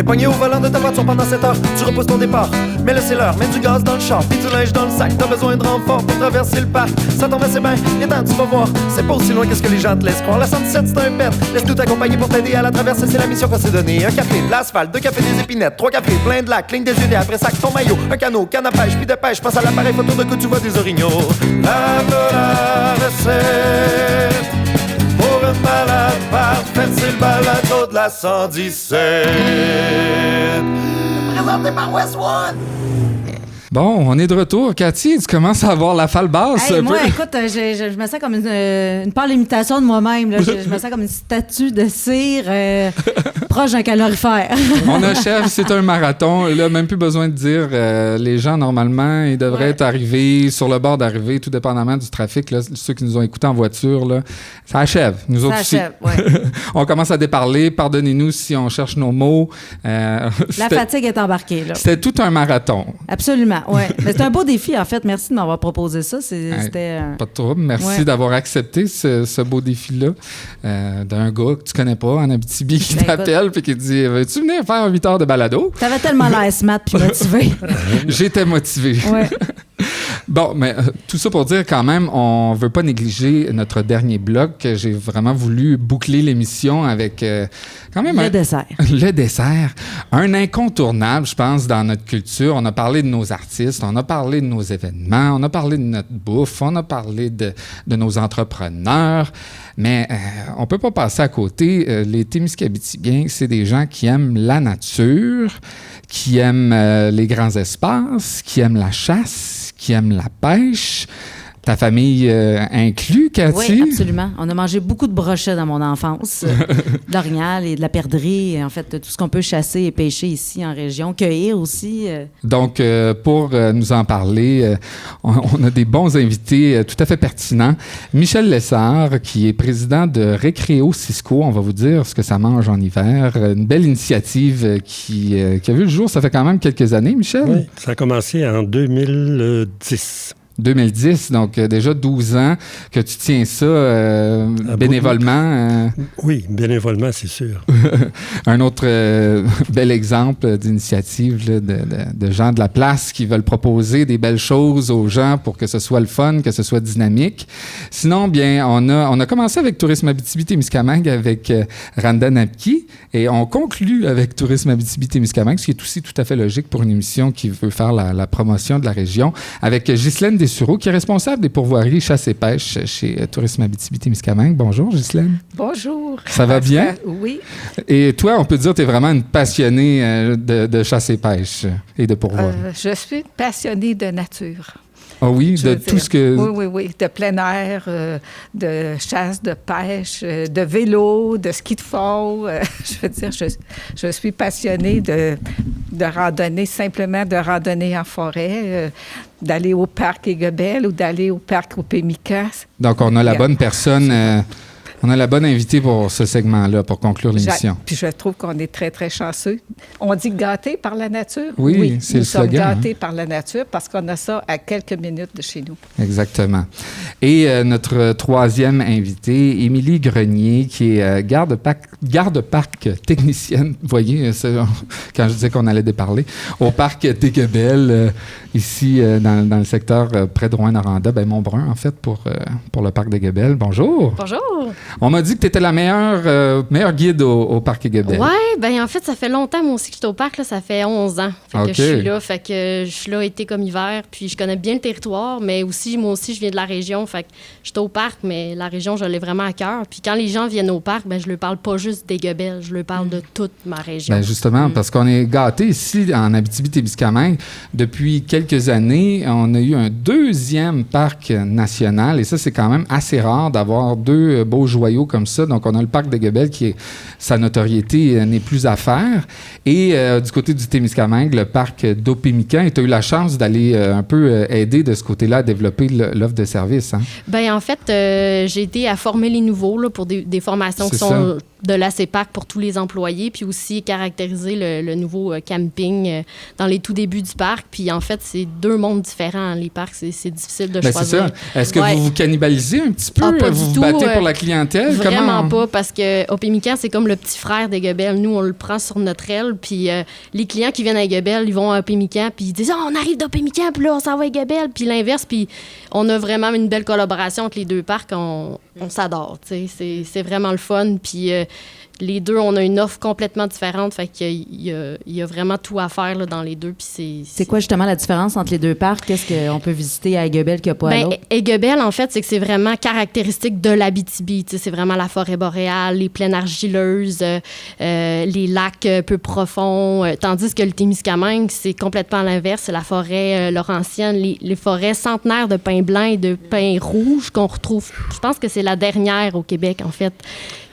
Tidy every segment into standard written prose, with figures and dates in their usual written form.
T'es pogné au volant de ta voiture pendant 7 heures, tu repousses ton départ. Mais laissez l'heure, mets du gaz dans le char, pis du linge dans le sac. T'as besoin de renfort pour traverser le parc. Ça tombe assez bien, viens tu vas voir. C'est pas aussi loin que ce que les gens te laissent croire. La 117 c'est un pet, laisse tout accompagner pour t'aider à la traverser. C'est la mission qu'on s'est donnée. Un café, de l'asphalte, 2 cafés, des épinettes, 3 cafés, plein de lacs, cligne des yeux, après sac, ton maillot, un canot, canne à pêche, puis de pêche. Passe à l'appareil photo de coup, tu vois des orignaux. La recette pour une balade parfaite, c'est le balado de la 117. Présenté par Westwood. Bon, on est de retour. Cathy, tu commences à avoir la falle basse. Hey, moi, écoute, je me sens comme une pâle imitation de moi-même. Là. Je me sens comme une statue de cire proche d'un calorifère. On achève, c'est un marathon. Là, même plus besoin de dire, les gens, normalement, ils devraient être arrivés sur le bord d'arrivée, tout dépendamment du trafic. Là, ceux qui nous ont écoutés en voiture, là, ça achève. Nous autres aussi. On commence à déparler. Pardonnez-nous si on cherche nos mots. La fatigue est embarquée. Là. C'était tout un marathon. Absolument. Oui, mais c'est un beau défi, en fait. Merci de m'avoir proposé ça. C'était, pas de trouble. Merci d'avoir accepté ce beau défi-là d'un gars que tu connais pas en Abitibi qui t'appelle et qui te dit « Veux-tu venir faire 8 heures de balado? » T'avais tellement l'air smart puis motivé. J'étais motivé. Ouais. Bon, mais tout ça pour dire quand même, on veut pas négliger notre dernier bloc. J'ai vraiment voulu boucler l'émission avec quand même le dessert. Le dessert. Un incontournable, je pense, dans notre culture. On a parlé de nos artistes, on a parlé de nos événements, on a parlé de notre bouffe, on a parlé de nos entrepreneurs. Mais on peut pas passer à côté. Les Témiscabitibiens, c'est des gens qui aiment la nature, qui aiment les grands espaces, qui aiment la chasse, qui aiment la pêche. Ta famille inclut, Cathy? Oui, absolument. On a mangé beaucoup de brochets dans mon enfance, de l'orignal et de la perdrix. En fait, tout ce qu'on peut chasser et pêcher ici en région, cueillir aussi. Donc, pour nous en parler, on a des bons invités tout à fait pertinents. Michel Lessard, qui est président de Récréo Cisco. On va vous dire ce que ça mange en hiver. Une belle initiative qui a vu le jour, ça fait quand même quelques années, Michel? Oui, ça a commencé en 2010. 2010, donc déjà 12 ans que tu tiens ça bénévolement. Oui, bénévolement, c'est sûr. Un autre bel exemple d'initiative là, de gens de la place qui veulent proposer des belles choses aux gens pour que ce soit le fun, que ce soit dynamique. Sinon, bien, on a commencé avec Tourisme Abitibi-Témiscamingue avec Randa Napki et on conclut avec Tourisme Abitibi-Témiscamingue, ce qui est aussi tout à fait logique pour une émission qui veut faire la promotion de la région, avec Ghislaine Dessureau, qui est responsable des pourvoiries chasse et pêche chez Tourisme Abitibi-Témiscamingue. Bonjour, Ghislaine. Bonjour. Ça va bien? Oui. Et toi, on peut dire que tu es vraiment une passionnée de chasse et pêche et de pourvoiries. Je suis une passionnée de nature. Ah oui, de tout ce que... Oui. De plein air, de chasse, de pêche, de vélo, de ski de fond. Je veux dire, je suis passionnée de randonnée, simplement de randonnée en forêt, d'aller au parc Aiguebelle ou d'aller au parc au Pémica. Donc, on a la bonne personne... On a la bonne invitée pour ce segment-là, pour conclure l'émission. Puis je trouve qu'on est très, très chanceux. On dit gâtés par la nature. Oui, c'est le slogan. Nous sommes gâtés par la nature parce qu'on a ça à quelques minutes de chez nous. Exactement. Et notre troisième invitée, Émilie Grenier, qui est garde-parc technicienne. Vous voyez, quand je disais qu'on allait déparler, au parc d'Aiguebelle, ici, dans le secteur près de Rouyn-Noranda, Montbrun, en fait, pour le parc d'Aiguebelle. Bonjour. Bonjour. On m'a dit que tu étais la meilleure guide au parc Aiguebelle. Oui, bien en fait, ça fait longtemps, moi aussi, que je suis au parc. Là, ça fait 11 ans que je suis là. Fait que je suis là été comme hiver. Puis je connais bien le territoire, mais aussi, moi aussi, je viens de la région. Fait que je suis au parc, mais la région, je l'ai vraiment à cœur. Puis quand les gens viennent au parc, je leur parle pas juste d'Aiguebelle. Je leur parle de toute ma région. Bien, justement, parce qu'on est gâtés ici, en Abitibi-Témiscamingue. Depuis quelques années, on a eu un deuxième parc national. Et ça, c'est quand même assez rare d'avoir deux beaux joyaux comme ça. Donc, on a le parc d'Aiguebelle qui sa notoriété n'est plus à faire. Et du côté du Témiscamingue, le parc d'Opémican. Et tu as eu la chance d'aller un peu aider de ce côté-là à développer l'offre de service. Hein? Bien, en fait, j'ai été à former les nouveaux là, pour des formations qui sont de l'ACEPAC pour tous les employés, puis aussi caractériser le nouveau camping dans les tout débuts du parc. Puis en fait, c'est deux mondes différents, les parcs, c'est difficile de choisir. C'est ça. Est-ce que vous cannibalisez un petit peu? Pas vous du vous battez tout, pour la clientèle? Vraiment pas, parce que Opémican, c'est comme le petit frère d'Aiguebelle. Nous, on le prend sur notre aile, puis les clients qui viennent à Aiguebelle, ils vont à Opémican, puis ils disent « on arrive d'Opémican, puis là, on s'en va à Aiguebelle », puis l'inverse, puis on a vraiment une belle collaboration entre les deux parcs. On s'adore, tu sais. C'est vraiment le fun, puis les deux, on a une offre complètement différente, fait qu'il y a vraiment tout à faire là, dans les deux. Puis c'est quoi justement la différence entre les deux parcs? Qu'est-ce qu'on peut visiter à Aiguebelle qu'il n'y a pas à l'autre? Aiguebelle, en fait, c'est que c'est vraiment caractéristique de l'Abitibi. C'est vraiment la forêt boréale, les plaines argileuses, les lacs peu profonds, tandis que le Témiscamingue, c'est complètement l'inverse. C'est la forêt laurentienne, les forêts centenaires de pins blancs et de pins rouges qu'on retrouve. Je pense que c'est la dernière au Québec, en fait,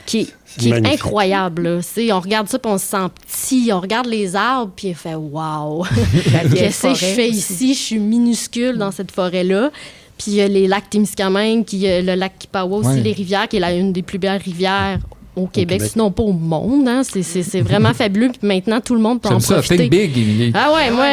qui est incroyable. Là. On regarde ça, puis on se sent petit. On regarde les arbres, puis on fait « wow! » Qu'est-ce que je fais ici? Je suis minuscule dans cette forêt-là. Puis il y a les lacs Témiscamingue, le lac Kipawa aussi, les rivières, qui est une des plus belles rivières au Québec, sinon pas au monde. Hein. C'est vraiment fabuleux. Puis maintenant, tout le monde peut en profiter. Think big, Émilie. Ah ouais, moi...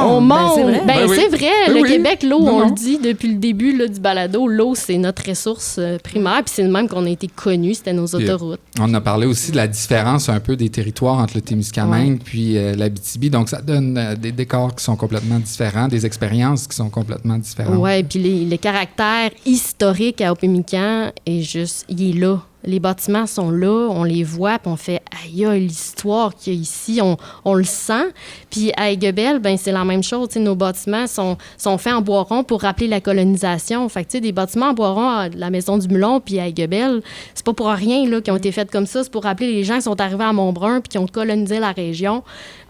Au monde, c'est vrai. Le Québec, l'eau, on le dit depuis le début là, du balado, l'eau, c'est notre ressource primaire. Puis c'est le même qu'on a été connus, c'était nos autoroutes. On a parlé aussi de la différence un peu des territoires entre le Témiscamingue puis l'Abitibi. Donc, ça donne des décors qui sont complètement différents, des expériences qui sont complètement différentes. Oui, puis les caractères historiques à Opémican, il est là. Les bâtiments sont là, on les voit, puis on fait « aïe, l'histoire qu'il y a ici, on le sent ». Puis à Aiguebelle, ben c'est la même chose. Nos bâtiments sont faits en bois rond pour rappeler la colonisation. Fait que des bâtiments en bois rond à la Maison du Moulon puis à Aiguebelle, c'est pas pour rien là, qui ont été faits comme ça. C'est pour rappeler les gens qui sont arrivés à Montbrun puis qui ont colonisé la région.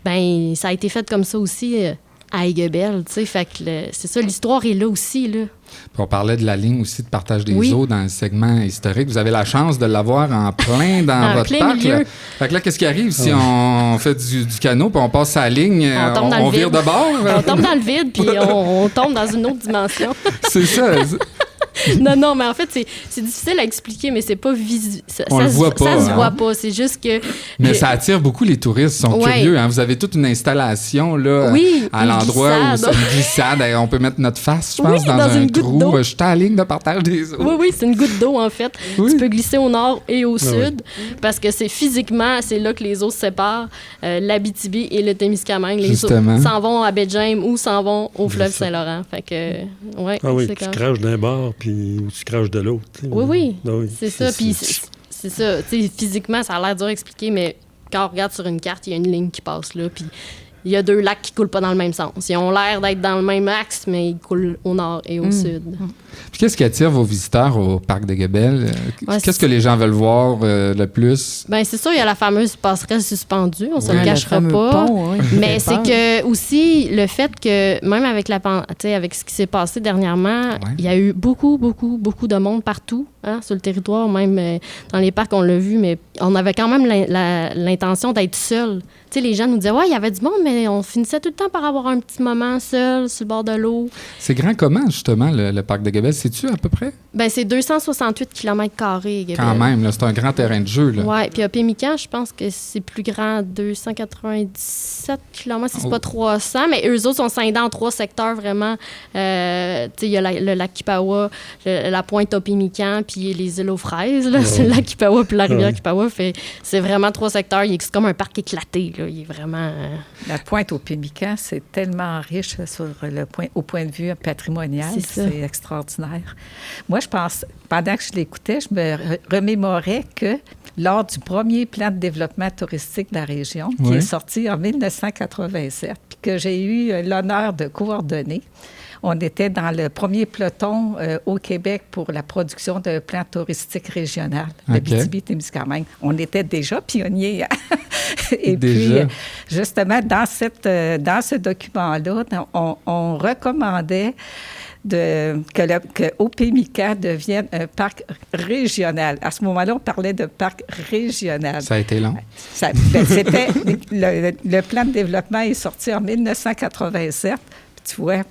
Ben ça a été fait comme ça aussi à Aiguebelle. Fait que c'est ça, l'histoire est là aussi, là. Puis on parlait de la ligne aussi de partage des eaux dans le segment historique. Vous avez la chance de l'avoir en plein dans votre parc. Là. Fait que là, qu'est-ce qui arrive si on fait du canot puis on passe à la ligne, on vire de bord? On tombe dans le vide puis on tombe dans une autre dimension. C'est ça. Non, mais en fait, c'est difficile à expliquer, mais c'est pas visible. On le voit pas. Ça se voit pas. C'est juste que... Mais ça attire beaucoup les touristes. Ils sont curieux. Hein? Vous avez toute une installation là, à l'endroit où c'est une glissade. On peut mettre notre face, je pense, dans un trou. Je suis à la ligne de partage des eaux. Oui, c'est une goutte d'eau, en fait. Tu peux glisser au nord et au sud parce que c'est physiquement, c'est là que les eaux se séparent. L'Abitibi et le Témiscamingue. Les eaux s'en vont à Baie-James ou s'en vont au fleuve Saint-Laurent. Fait que, tu craches d'un bord puis tu craches de l'autre. Oui. C'est ça. Puis c'est ça. Physiquement, ça a l'air dur à expliquer, mais quand on regarde sur une carte, il y a une ligne qui passe là. Puis il y a deux lacs qui coulent pas dans le même sens. Ils ont l'air d'être dans le même axe, mais ils coulent au nord et au sud. Puis qu'est-ce qui attire vos visiteurs au parc d'Aiguebelle? Qu'est-ce que les gens veulent voir le plus? Bien, c'est sûr, il y a la fameuse passerelle suspendue. On ne se le cachera pas. Pont, mais c'est que aussi, le fait que, même avec avec ce qui s'est passé dernièrement, il y a eu beaucoup de monde partout sur le territoire. Même dans les parcs, on l'a vu, mais on avait quand même l'intention d'être seul. Tu sais, les gens nous disaient, il y avait du monde, mais on finissait tout le temps par avoir un petit moment seul, sur le bord de l'eau. C'est grand comment, justement, le parc d'Aiguebelle? Sais-tu à peu près? Bien, c'est 268 km², Aiguebelle. Quand même, là, c'est un grand terrain de jeu. Oui, puis à Opémican, je pense que c'est plus grand, 297 km, si c'est pas 300, mais eux autres sont scindés en 3 secteurs, vraiment. Tu sais, il y a le lac Kipawa, la pointe Opémican, puis les îles aux fraises, là. C'est le lac Kipawa puis la rivière Kipawa. C'est vraiment 3 secteurs. C'est comme un parc éclaté, là. Il est vraiment... La pointe Opémican, c'est tellement riche au point de vue patrimonial. C'est extraordinaire. Moi, je pense, pendant que je l'écoutais, je me remémorais que lors du premier plan de développement touristique de la région, qui est sorti en 1987, puis que j'ai eu l'honneur de coordonner, on était dans le premier peloton au Québec pour la production d'un plan touristique régional, le Abitibi-Témiscamingue. On était déjà pionniers. Et puis, justement, dans ce document-là, on recommandait que Opémican devienne un parc régional. À ce moment-là, on parlait de parc régional. Ça a été long. C'était le plan de développement est sorti en 1987. tu vois.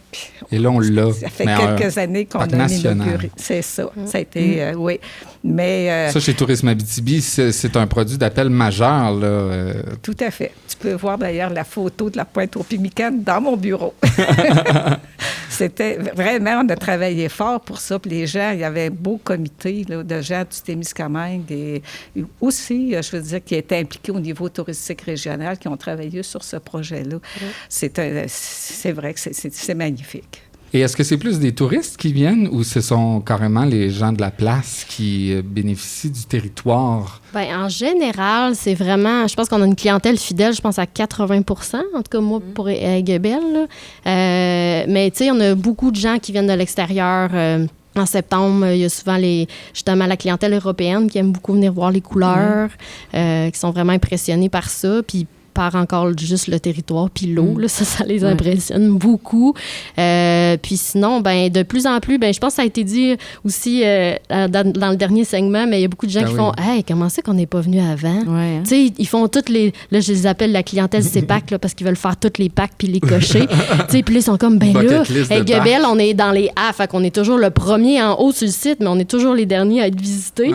Et là, on l'a. Ça fait Mais quelques années qu'on parc a national. inauguré. C'est ça. Ça a été, oui. Mais... Ça, chez Tourisme Abitibi, c'est un produit d'appel majeur, là. Tout à fait. Tu peux voir d'ailleurs la photo de la Pointe-aux-Pimicans dans mon bureau. C'était vraiment, on a travaillé fort pour ça. Puis les gens, il y avait un beau comité là, de gens du Témiscamingue et aussi, je veux dire, qui étaient impliqués au niveau touristique régional, qui ont travaillé sur ce projet-là. C'est vrai que c'est magnifique. Et est-ce que c'est plus des touristes qui viennent ou ce sont carrément les gens de la place qui bénéficient du territoire? Bien, en général, c'est vraiment... Je pense qu'on a une clientèle fidèle, je pense à 80 % en tout cas, moi, pour Aiguebelle. Mais, tu sais, on a beaucoup de gens qui viennent de l'extérieur. En septembre, il y a souvent justement la clientèle européenne qui aime beaucoup venir voir les couleurs, qui sont vraiment impressionnés par ça. Puis, par encore juste le territoire puis l'eau. Là, ça les impressionne beaucoup. Puis sinon, ben de plus en plus, ben je pense que ça a été dit aussi dans le dernier segment, mais il y a beaucoup de gens qui font « Hey, comment c'est qu'on n'est pas venu avant? Ouais, hein? » Tu sais, ils font toutes les... Là, je les appelle la clientèle CEPAC là, parce qu'ils veulent faire toutes les packs puis les cocher. Tu sais, puis là, ils sont comme « Ben là, Aiguebelle, on est dans les A. » Fait qu'on est toujours le premier en haut sur le site, mais on est toujours les derniers à être visités.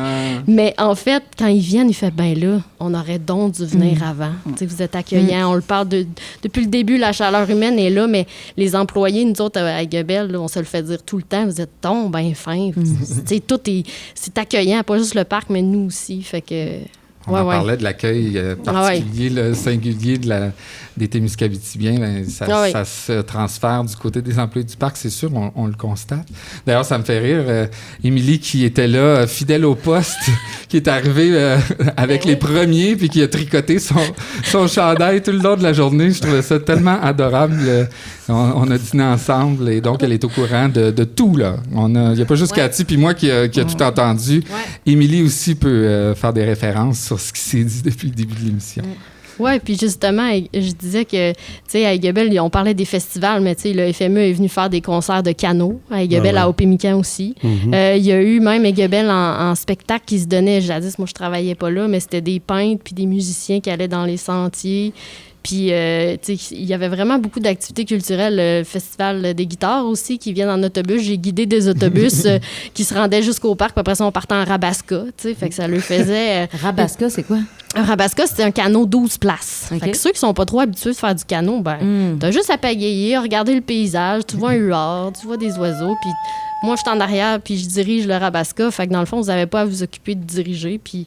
Mais en fait, quand ils viennent, ils font « Ben là, on aurait donc dû venir avant. » Tu sais, vous êtes accueillant. On le parle depuis le début, la chaleur humaine est là, mais les employés, nous autres, à Aiguebelle, on se le fait dire tout le temps, vous êtes donc bien fins. C'est accueillant, pas juste le parc, mais nous aussi. Fait que... On parlait de l'accueil particulier, le singulier des Témiscabitibiens. Ben, ça se transfère du côté des employés du parc, c'est sûr, on le constate. D'ailleurs, ça me fait rire. Émilie, qui était là, fidèle au poste, qui est arrivée avec les premiers, puis qui a tricoté son chandail tout le long de la journée. Je trouvais ça tellement adorable. On a dîné ensemble, et donc elle est au courant de tout, là. Il n'y a pas juste Cathy puis moi qui a tout entendu. Émilie aussi peut faire des références sur ce qui s'est dit depuis le début de l'émission. Oui, puis justement, je disais que, tu sais, à Aiguebelle, on parlait des festivals, mais tu sais, le FME est venu faire des concerts de canot à Aiguebelle, à Opémican aussi. Il y a eu même Aiguebelle en spectacle qui se donnait jadis. Moi, je travaillais pas là, mais c'était des peintres puis des musiciens qui allaient dans les sentiers. Puis, tu sais, il y avait vraiment beaucoup d'activités culturelles. Le festival des guitares aussi, qui viennent en autobus. J'ai guidé des autobus qui se rendaient jusqu'au parc. Puis après ça, on partait en Rabasca, tu sais. Fait que ça leur faisait... Rabasca, c'est quoi? Un Rabasca, c'est un canot 12 places. Okay. Fait que ceux qui sont pas trop habitués de faire du canot, ben, t'as juste à pagayer, regarder le paysage. Tu vois un huard, tu vois des oiseaux. Puis moi, je suis en arrière, puis je dirige le Rabasca. Fait que dans le fond, vous n'avez pas à vous occuper de diriger. Puis...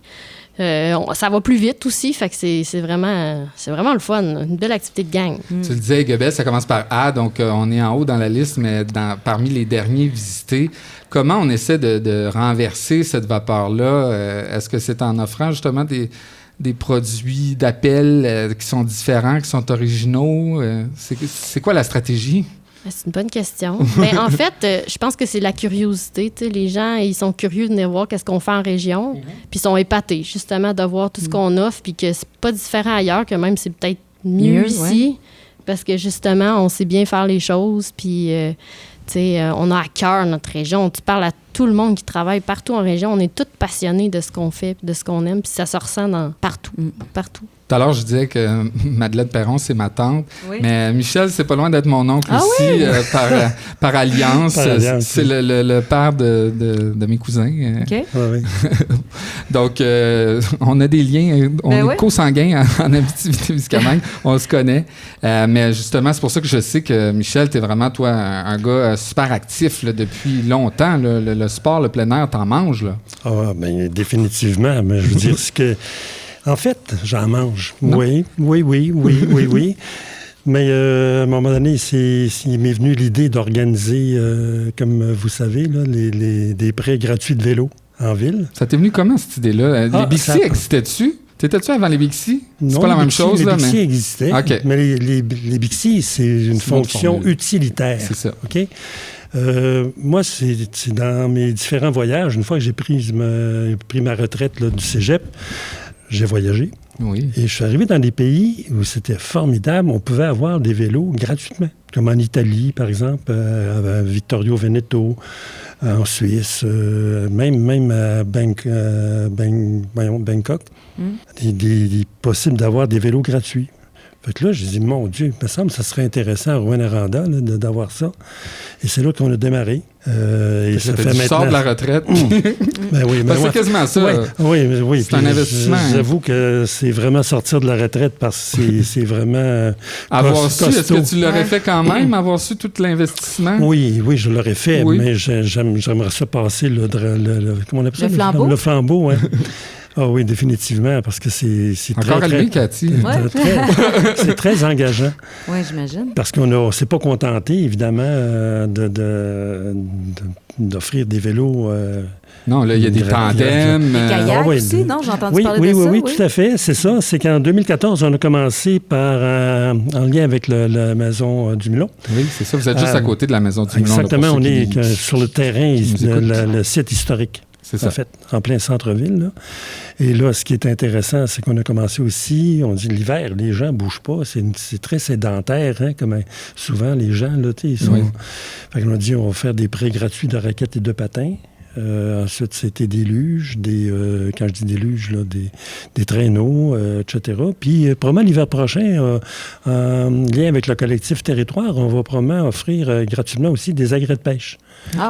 ça va plus vite aussi, fait que c'est vraiment le fun, une belle activité de gang. Tu le disais, Aiguebelle, ça commence par A, donc on est en haut dans la liste, mais parmi les derniers visités, comment on essaie de renverser cette vapeur-là? Est-ce que c'est en offrant justement des produits d'appel qui sont différents, qui sont originaux? C'est quoi la stratégie? C'est une bonne question. Mais en fait, je pense que c'est la curiosité. T'sais. Les gens, ils sont curieux de venir voir qu'est-ce qu'on fait en région, puis ils sont épatés, justement, de voir tout ce qu'on offre, puis que c'est pas différent ailleurs, que même c'est peut-être mieux ici, parce que, justement, on sait bien faire les choses, puis, on a à cœur notre région. Tu parles à tout le monde qui travaille partout en région. On est tous passionnés de ce qu'on fait, de ce qu'on aime, puis ça se ressent partout. Tout à l'heure, je disais que Madeleine Perron, c'est ma tante. Oui. Mais Michel, c'est pas loin d'être mon oncle aussi, par alliance. C'est le père de mes cousins. OK. Donc, on a des liens. On est co-sanguins en Abitibi-Témiscamingue. On se connaît. Mais justement, c'est pour ça que je sais que, Michel, t'es vraiment, toi, un gars super actif là, depuis longtemps. Là, le sport, le plein air, t'en manges, là. Ah, bien, définitivement. Mais je veux dire, c'est que... En fait, j'en mange. Non. Oui. Mais à un moment donné, il m'est venu l'idée d'organiser, comme vous savez, là, des prêts gratuits de vélo en ville. Ça t'est venu comment, cette idée-là? Les Bixi existaient-tu? T'étais-tu avant les Bixi? Non, c'est pas la même chose, là, mais... Les Bixi existaient, okay. Mais les Bixi, c'est une fonction utilitaire. C'est ça. OK? Moi, c'est dans mes différents voyages, une fois que j'ai pris ma retraite là, du cégep, j'ai voyagé. Oui. Et je suis arrivé dans des pays où c'était formidable. On pouvait avoir des vélos gratuitement. Comme en Italie, par exemple, à Vittorio Veneto, en Suisse, même à Bangkok. Il est possible d'avoir des vélos gratuits. Fait que là, j'ai dit, mon Dieu, il me semble que ça serait intéressant à Rouyn-Noranda d'avoir ça. Et c'est là qu'on a démarré. Et ça fait maintenant... sors de la retraite. Ben oui, mais c'est quasiment ça. Oui. C'est un investissement. J'avoue que c'est vraiment sortir de la retraite parce que c'est vraiment avoir su, est-ce que tu l'aurais fait quand même, avoir su tout l'investissement? Oui, je l'aurais fait, mais j'aimerais ça passer comment on appelle ça? Le flambeau. Le flambeau, oui. Ah oui, définitivement, parce que c'est encore allumé, Cathy. C'est très engageant. Oui, j'imagine. Parce qu'on ne s'est pas contenté, évidemment, d'offrir des vélos. Non, là, il y a des tandems. Des kayaks aussi, non? J'ai entendu parler de ça. Oui, tout à fait. C'est ça. C'est qu'en 2014, on a commencé par, en lien avec la maison du Milon. Oui, c'est ça. Vous êtes juste à côté de la maison du Milon. Exactement. On est sur le terrain, le site historique. C'est ça. En fait, en plein centre-ville. Là. Et là, ce qui est intéressant, c'est qu'on a commencé aussi, on dit l'hiver, les gens ne bougent pas. C'est très sédentaire, hein, comme souvent les gens, là, ils sont... Oui. Fait qu'on a dit, on va faire des prêts gratuits de raquettes et de patins. Ensuite, c'était des luges, quand je dis des luges, là, des traîneaux, etc. Puis, probablement l'hiver prochain, en lien avec le collectif Territoire, on va probablement offrir gratuitement aussi des agrès de pêche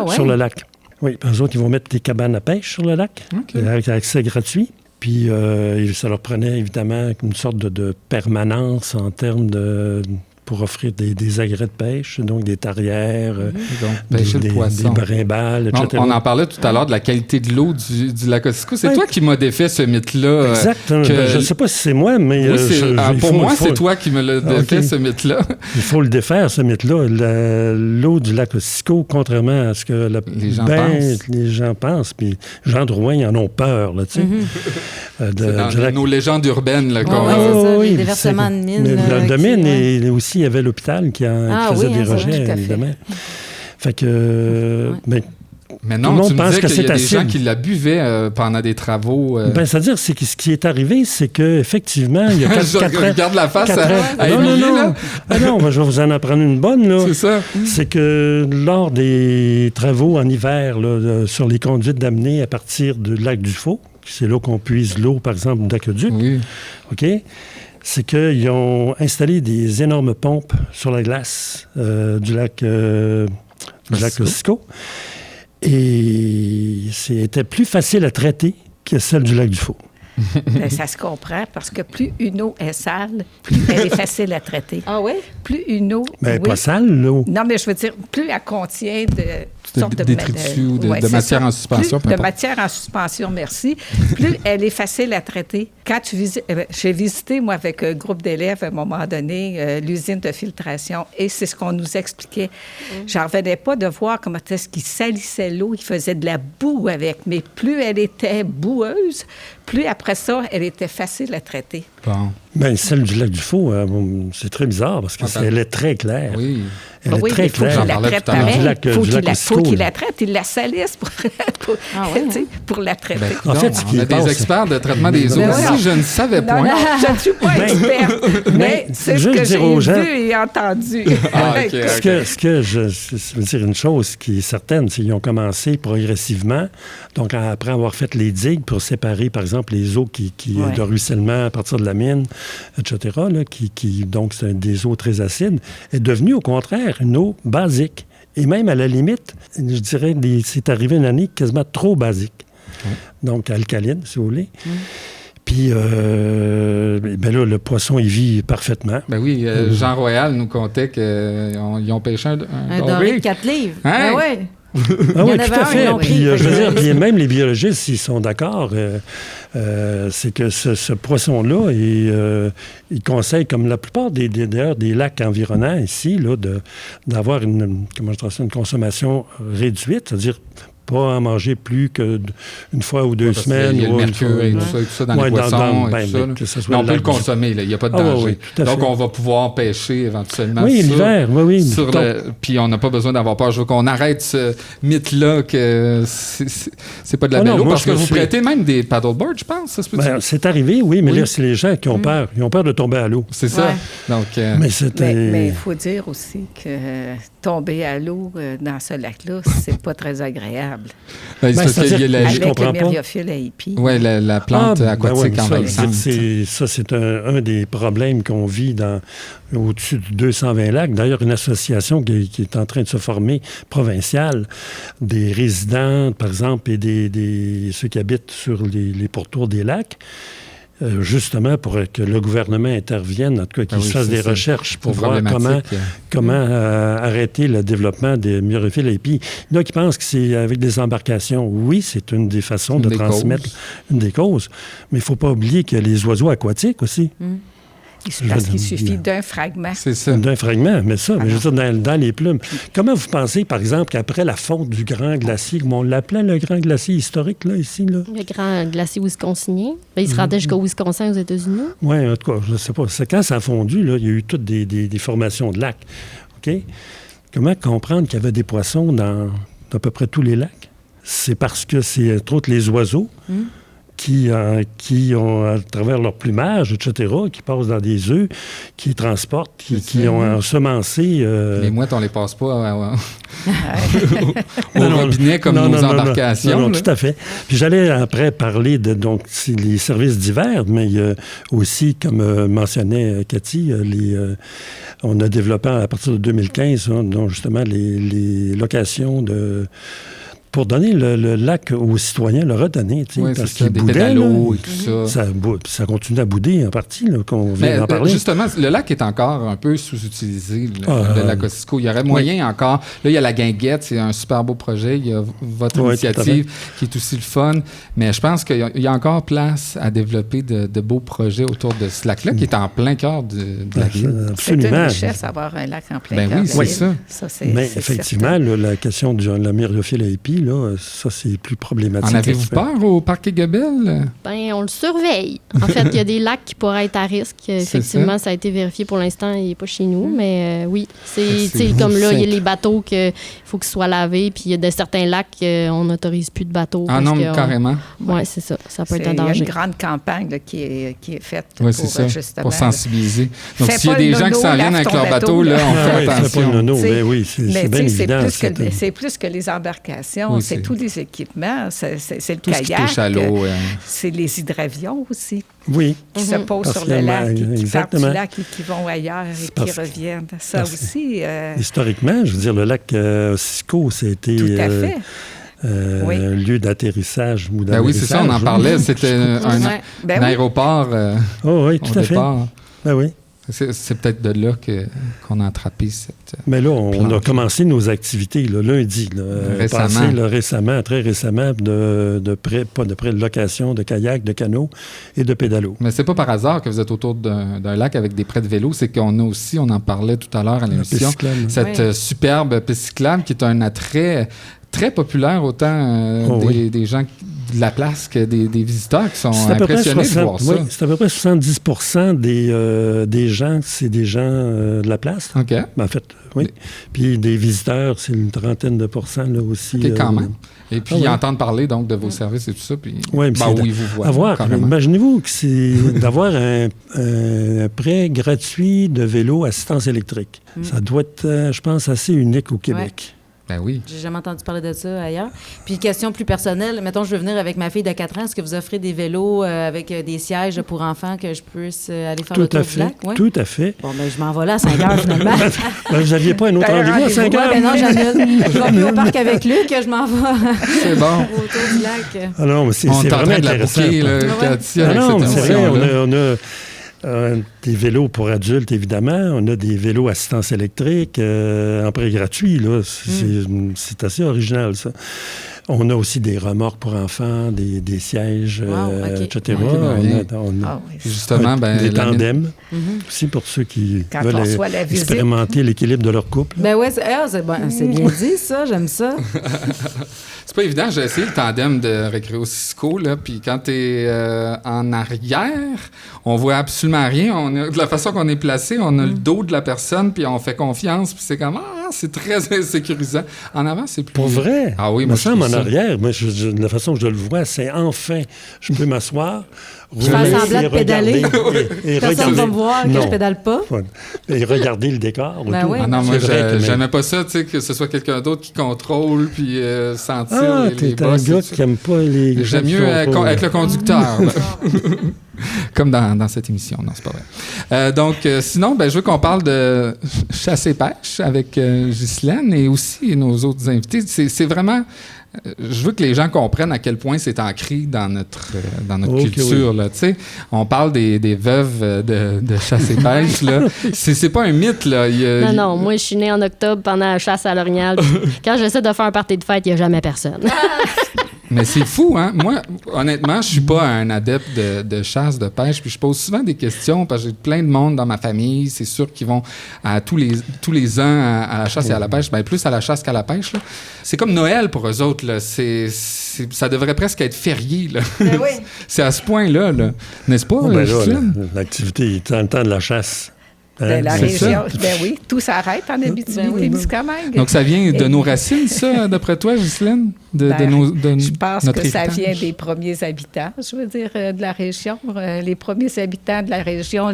sur le lac. Oui, eux autres, ils vont mettre des cabanes à pêche sur le lac, avec accès gratuit. Puis, ça leur prenait évidemment une sorte de permanence en termes pour offrir des agrès de pêche, donc des tarières, des brimbales, etc. On en parlait tout à l'heure de la qualité de l'eau du lac Otsiko. C'est toi qui m'as défait ce mythe-là. Exact. Je ne sais pas si c'est moi, mais... Oui, c'est toi qui me l'as défait, ce mythe-là. Il faut le défaire, ce mythe-là. L'eau du lac Otsiko, contrairement à ce que les gens pensent, puis les gens de Rouen, ils en ont peur, là, tu sais. C'est dans nos légendes urbaines, là. Les déversements de mines. De mines, et aussi, il y avait l'hôpital qui faisait des rejets, évidemment. Fait que... Mais non, tu me disais qu'il y a des gens qui la buvaient pendant des travaux. C'est-à-dire, ce qui est arrivé, c'est qu'effectivement, il y a 4 ans... Regarde la face à Émilie, là. Non, je vais vous en apprendre une bonne, là. C'est ça. C'est que lors des travaux en hiver, là, sur les conduites d'amener à partir du lac du Faux, c'est là qu'on puise l'eau, par exemple, d'aqueduc. Oui. OK? C'est qu'ils ont installé des énormes pompes sur la glace du lac Otsiko. Et c'était plus facile à traiter que celle du lac du Faux. Ça se comprend parce que plus une eau est sale, plus elle est facile à traiter. Ah oui? Plus une eau... Pas sale, l'eau. Non, mais je veux dire, plus elle contient de détritus ou de matière en suspension. De matière en suspension, merci. Plus elle est facile à traiter. Quand tu visites... j'ai visité, moi, avec un groupe d'élèves, à un moment donné, l'usine de filtration, et c'est ce qu'on nous expliquait. J'en revenais pas de voir comment est-ce qu'ils salissaient l'eau, ils faisaient de la boue avec, mais plus elle était boueuse, plus après ça, elle était facile à traiter. Bon. Bien, celle du lac du Faux, c'est très bizarre parce qu'elle est très claire. Oui. Elle est très claire. Faut qu'il la traite pareil. Faut qu'il la traite. Il la salisse pour la traiter. En fait, on a des experts de traitement des eaux aussi. Je ne savais point. Non, je ne suis pas experte, mais c'est ce que j'ai vu et entendu. Ce que je veux dire, une chose qui est certaine, c'est qu'ils ont commencé progressivement, donc après avoir fait les digues pour séparer, par exemple, les eaux de ruissellement à partir de la mine, etc., là, donc c'est des eaux très acides, est devenue, au contraire, une eau basique. Et même, à la limite, je dirais, c'est arrivé une année quasiment trop basique. Donc, alcaline, si vous voulez. Puis, là, le poisson, il vit parfaitement. Ben oui, Jean Royal nous contait qu'ils ont pêché un doré de 4 livres. Hein? Ben oui. Ah oui, tout à fait. Puis, je veux dire, même les biologistes, s'ils sont d'accord, c'est que ce poisson-là, il conseille, comme la plupart des lacs environnants ici, là, d'avoir une consommation réduite, c'est-à-dire pas en manger plus qu'une fois ou 2 semaines. Il y a le mercure et tout ça dans les poissons. On peut le consommer, il n'y a pas de danger. Donc, on va pouvoir pêcher éventuellement. Oui, l'hiver, oui. Puis, on n'a pas besoin d'avoir peur. Je veux qu'on arrête ce mythe-là que c'est pas de la belle eau, parce que vous prêtez même des paddleboards, je pense. C'est arrivé, oui, mais là, c'est les gens qui ont peur. Ils ont peur de tomber à l'eau. C'est ça. Donc, mais il faut dire aussi que tomber à l'eau dans ce lac-là, c'est pas très agréable. Ben, Ben, c'est qu'il y a Avec le comprends pas. myriophile à épis. ouais, la plante aquatique envahissante. C'est un des problèmes qu'on vit au-dessus de 220 lacs. D'ailleurs, une association qui est en train de se former, provinciale, des résidents, par exemple, et ceux qui habitent sur les pourtours des lacs, justement pour que le gouvernement intervienne, en tout cas qu'il fasse des recherches pour voir comment arrêter le développement des myriophiles à épis. Il y en a qui pensent que c'est avec des embarcations. Oui, c'est une des façons de transmettre une des causes, mais il ne faut pas oublier qu'il y a les oiseaux aquatiques aussi. Parce qu'il suffit d'un fragment. C'est ça. D'un fragment, mais ça, je veux dire, dans les plumes. Comment vous pensez, par exemple, qu'après la fonte du Grand Glacier, comme on l'appelait le Grand Glacier historique, là, ici, là? Le Grand Glacier wisconsinien. Ben, il se rendait jusqu'au Wisconsin, aux États-Unis. Oui, en tout cas, je ne sais pas. C'est quand ça a fondu, là, il y a eu toutes des formations de lacs. OK? Comment comprendre qu'il y avait des poissons dans à peu près tous les lacs? C'est parce que c'est, entre autres, les oiseaux qui ont, à travers leur plumage, etc., qui passent dans des œufs, qui transportent, qui ont ensemencé... Les mouettes, on les passe pas au robinet comme nos embarcations. Non, tout à fait. Puis j'allais après parler de les services divers, mais il y a aussi, comme mentionnait Cathy, on a développé à partir de 2015, donc justement les locations pour donner le lac aux citoyens, le redonner, parce qu'il boudait, pédalos et tout ça. Ça continue à bouder en partie, qu'on vient d'en parler. Justement, le lac est encore un peu sous-utilisé, le lac Ossico. Il y aurait moyen encore... Là, il y a la Guinguette, c'est un super beau projet. Il y a votre initiative qui est aussi le fun. Mais je pense qu'il y a encore place à développer de beaux projets autour de ce lac-là, qui est en plein cœur de la ville. Absolument. C'est une richesse d'avoir un lac en plein cœur. Oui, c'est ça. Mais effectivement, la question de la myriophiile à épis, là, ça, c'est plus problématique. En avez-vous peur au parc Aiguebelle? Bien, on le surveille. En fait, il y a des lacs qui pourraient être à risque. Effectivement, ça a été vérifié pour l'instant. Il n'est pas chez nous, mais oui. C'est comme là, il y a les bateaux qu'il faut qu'ils soient lavés, puis il y a de certains lacs qu'on n'autorise plus de bateaux. Ah non, carrément. Oui, c'est ça. Ça peut être un danger. Il y a une grande campagne là, qui est faite pour sensibiliser. Donc, s'il y a des gens qui s'en viennent avec leur bateau, là, on fait attention. C'est bien évident. C'est plus que les embarcations. C'est tous les équipements. C'est le tout kayak. Ce qui touche à l'eau. C'est les hydravions aussi. Oui. Qui se posent sur le lac, qui partent du lac et qui vont ailleurs et qui reviennent. Ça aussi... Historiquement, je veux dire, le lac Ossico, c'était... Tout à fait. Un lieu d'atterrissage ou d'atterrissage. Oui, c'est ça, on en parlait. C'était un aéroport oui, tout à fait. Ben oui. C'est peut-être de là qu'on a attrapé cette... Mais là, on a commencé nos activités lundi. Récemment. Très récemment, de location de kayak, de canot et de pédalo. Mais c'est pas par hasard que vous êtes autour d'un lac avec des prés de vélo. C'est qu'on a aussi, on en parlait tout à l'heure à l'émission, cette superbe piste cyclable qui est un attrait très populaire, autant des gens de la place que des visiteurs qui sont impressionnés de voir ça. Oui, c'est à peu près 70% des gens, c'est des gens de la place. OK. Ben, en fait, oui. Puis des visiteurs, c'est une trentaine de pourcents là aussi. OK, quand même. Et puis, ils entendent parler donc de vos services et tout ça. Puis, oui, ils vous voient. Imaginez-vous que c'est d'avoir un prêt gratuit de vélo assistance électrique. Ça doit être, je pense, assez unique au Québec. Ben oui. J'ai jamais entendu parler de ça ailleurs. Puis, question plus personnelle, mettons, je veux venir avec ma fille de 4 ans. Est-ce que vous offrez des vélos avec des sièges pour enfants que je puisse aller faire le tour du lac? Ouais? Tout à fait. Bon, ben je m'en vais là à 5 heures, finalement. Vous n'aviez pas un autre rendez-vous à 5 heures? Ben non, j'annule. Je vais plus au parc avec Luc, je m'en vais. C'est bon. Autour du lac. Ah non, mais c'est vraiment intéressant. Non, mais c'est vrai, on a des vélos pour adultes, évidemment. On a des vélos assistance électrique en prêt gratuit. Là. C'est assez original, ça. On a aussi des remorques pour enfants, des sièges, etc. Justement, des tandems aussi pour ceux qui veulent expérimenter l'équilibre de leur couple. Ben oui, c'est bien dit, ça. J'aime ça. C'est pas évident. J'ai essayé le tandem de Récréo Cisco, là, puis quand tu es en arrière, on voit absolument rien. De la façon qu'on est placé, on a le dos de la personne, puis on fait confiance, puis c'est comme, c'est très insécurisant. En avant, c'est plus... Pour vrai? Ah oui, moi, je en arrière, de la façon que je le vois, c'est enfin, je peux m'asseoir Faire semblant de pédaler. Et personne va me voir que je pédale pas. Et regarder le décor autour. Oui. Ah non, moi, j'aimais pas ça, tu sais, que ce soit quelqu'un d'autre qui contrôle puis sentir les t'es un gars qui n'aime pas les... J'aime mieux être le conducteur. Comme dans cette émission. Non, c'est pas vrai. Donc, sinon, je veux qu'on parle de chasse et pêche avec Ghislaine et aussi nos autres invités. C'est vraiment... je veux que les gens comprennent à quel point c'est ancré dans notre culture. Là, on parle des veuves de chasse et pêche. Là. C'est pas un mythe. Là. Non, moi, je suis née en octobre pendant la chasse à l'orignal. Quand j'essaie de faire un party de fête, il n'y a jamais personne. Mais c'est fou, hein? Moi, honnêtement, je suis pas un adepte de chasse, de pêche, puis je pose souvent des questions parce que j'ai plein de monde dans ma famille. C'est sûr qu'ils vont tous les ans à la chasse et à la pêche, plus à la chasse qu'à la pêche. Là. C'est comme Noël pour eux autres. Là. Ça devrait presque être férié. Là. Ben oui. C'est à ce point-là, là. N'est-ce pas, l'activité est dans le temps de la chasse. La région, oui, tout s'arrête en Abitibi-Témiscamingue. Donc, ça vient de nos racines, ça, d'après toi, Ghislaine? Je pense que ça vient des premiers habitants, je veux dire, de la région. Les premiers habitants de la région,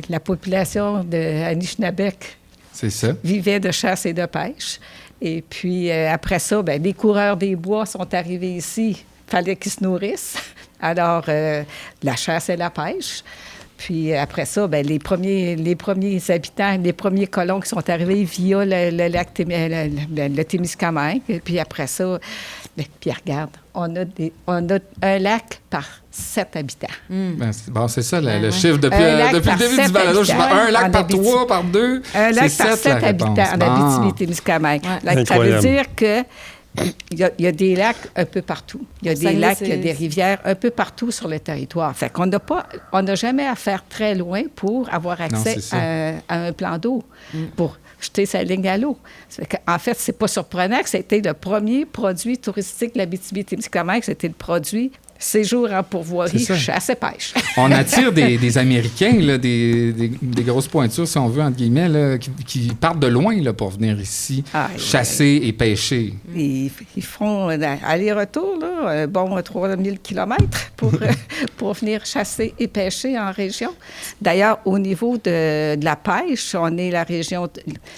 la population de Anishinaabec vivait de chasse et de pêche. Et puis, après ça, les coureurs des bois sont arrivés ici. Il fallait qu'ils se nourrissent. Alors, la chasse et la pêche. Puis après ça, les premiers habitants, les premiers colons qui sont arrivés via le lac le Témiscamingue. Et puis après ça, puis regarde, on a un lac par 7 habitants. C'est ça, le chiffre depuis le début du balado. Un lac par 3, par 2, un lac par 7 habitants en Abitibi-Témiscamingue. Ça veut dire que il y a des lacs un peu partout. Il y a des lacs, il y a des rivières un peu partout sur le territoire. Fait qu'on n'a jamais à faire très loin pour avoir accès à un plan d'eau, pour jeter sa ligne à l'eau. En fait, c'est pas surprenant que c'était le premier produit touristique de l'Abitibi-Témiscamingue, c'était le produit séjour en pourvoirie, chasse et pêche. On attire des Américains, là, des grosses pointures, si on veut, entre guillemets, là, qui partent de loin là, pour venir ici chasser et pêcher. Ils font aller-retour, là, un bon 3000 kilomètres pour venir chasser et pêcher en région. D'ailleurs, au niveau de la pêche, on est la région...